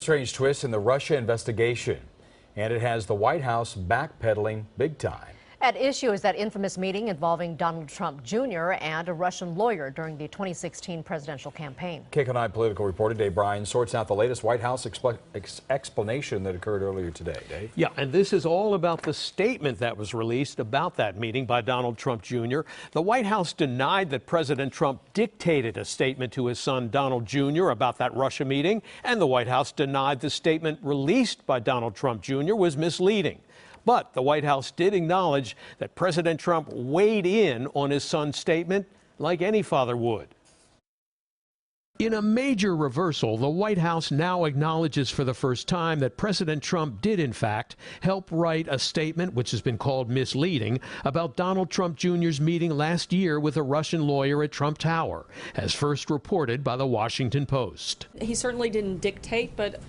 Strange twist in the Russia investigation, and it has the White House backpedaling big time. At issue is that infamous meeting involving Donald Trump Jr. and a Russian lawyer during the 2016 presidential campaign. KCAL9 political reporter Dave Bryan sorts out the latest White House explanation that occurred earlier today. Dave? Yeah, and this is all about the statement that was released about that meeting by Donald Trump Jr. The White House denied that President Trump dictated a statement to his son Donald Jr. about that Russia meeting, and the White House denied the statement released by Donald Trump Jr. was misleading. But the White House did acknowledge that President Trump weighed in on his son's statement like any father would. In a major reversal, the White House now acknowledges for the first time that President Trump did, in fact, help write a statement, which has been called misleading, about Donald Trump Jr.'s meeting last year with a Russian lawyer at Trump Tower, as first reported by the Washington Post. He certainly didn't dictate, but,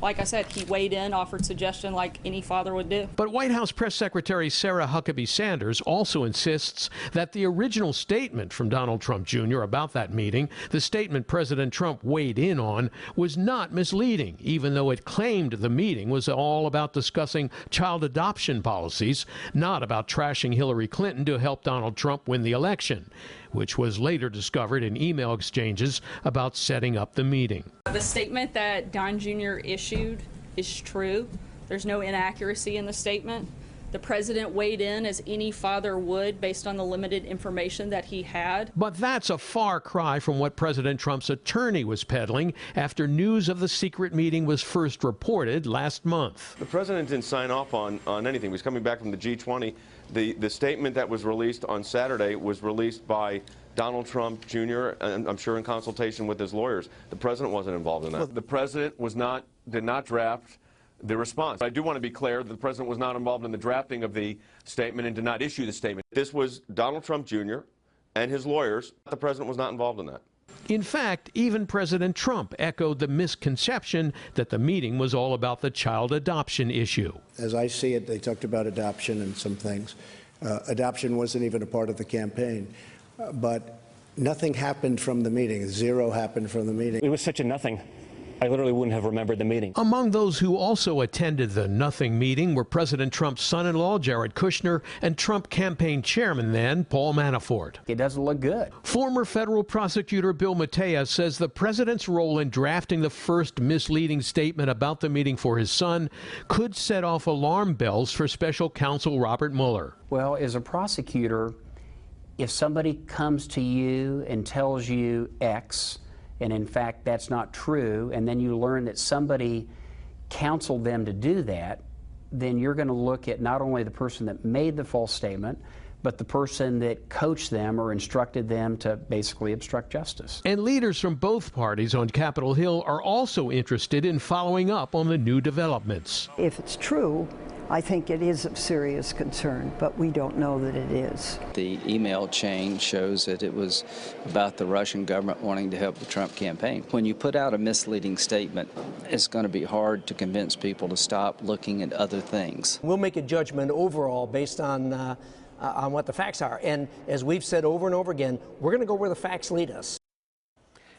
like I said, he weighed in, offered suggestion like any father would do. But White House Press Secretary Sarah Huckabee Sanders also insists that the original statement from Donald Trump Jr. about that meeting, the statement President Trump weighed in on, was not misleading, even though it claimed the meeting was all about discussing child adoption policies, not about trashing Hillary Clinton to help Donald Trump win the election, which was later discovered in email exchanges about setting up the meeting. The statement that Don Jr. issued is true. There's no inaccuracy in the statement. The president weighed in as any father would based on the limited information that he had. But that's a far cry from what President Trump's attorney was peddling after news of the secret meeting was first reported last month. The president didn't sign off on anything. He was coming back from the G20. The statement that was released on Saturday was released by Donald Trump Jr., and I'm sure in consultation with his lawyers. The president wasn't involved in that. The president did not draft the response. I do want to be clear that the president was not involved in the drafting of the statement and did not issue the statement. This was Donald Trump Jr. and his lawyers. The president was not involved in that. In fact, even President Trump echoed the misconception that the meeting was all about the child adoption issue. As I see it, they talked about adoption and some things. Adoption wasn't even a part of the campaign. But nothing happened from the meeting. Zero happened from the meeting. It was such a nothing. I literally wouldn't have remembered the meeting. Among those who also attended the nothing meeting were President Trump's son-in-law, Jared Kushner, and Trump campaign chairman then, Paul Manafort. It doesn't look good. Former federal prosecutor Bill Matea says the president's role in drafting the first misleading statement about the meeting for his son could set off alarm bells for special counsel Robert Mueller. Well, as a prosecutor, if somebody comes to you and tells you X, and in fact that's not true, and then you learn that somebody counseled them to do that, then you're going to look at not only the person that made the false statement, but the person that coached them or instructed them to basically obstruct justice. And leaders from both parties on Capitol Hill are also interested in following up on the new developments. If it's true, I think it is of serious concern, but we don't know that it is. The email chain shows that it was about the Russian government wanting to help the Trump campaign. When you put out a misleading statement, it's going to be hard to convince people to stop looking at other things. We'll make a judgment overall based on what the facts are. And as we've said over and over again, we're going to go where the facts lead us.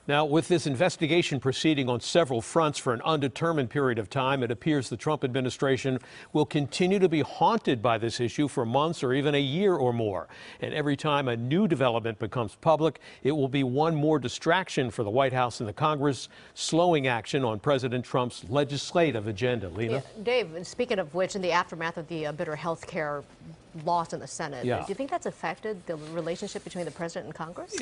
Now, with this investigation proceeding on several fronts for an undetermined period of time, it appears the Trump administration will continue to be haunted by this issue for months or even a year or more. And every time a new development becomes public, it will be one more distraction for the White House and the Congress, slowing action on President Trump's legislative agenda. Lena? Yeah, Dave, speaking of which, in the aftermath of the bitter health care loss in the Senate, do you think that's affected the relationship between the president and Congress?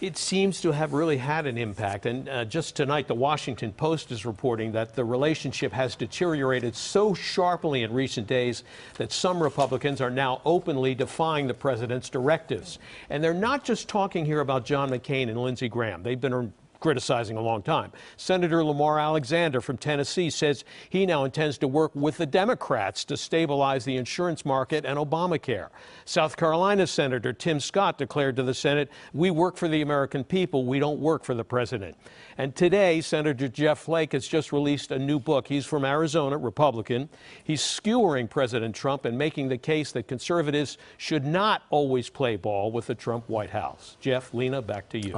It seems to have really had an impact. And just tonight, the Washington Post is reporting that the relationship has deteriorated so sharply in recent days that some Republicans are now openly defying the president's directives. And they're not just talking here about John McCain and Lindsey Graham. They've been criticizing a long time. Senator Lamar Alexander from Tennessee says he now intends to work with the Democrats to stabilize the insurance market and Obamacare. South Carolina Senator Tim Scott declared to the Senate, "We work for the American people, we don't work for the president." And today, Senator Jeff Flake has just released a new book. He's from Arizona, Republican. He's skewering President Trump and making the case that conservatives should not always play ball with the Trump White House. Jeff, Lena, back to you.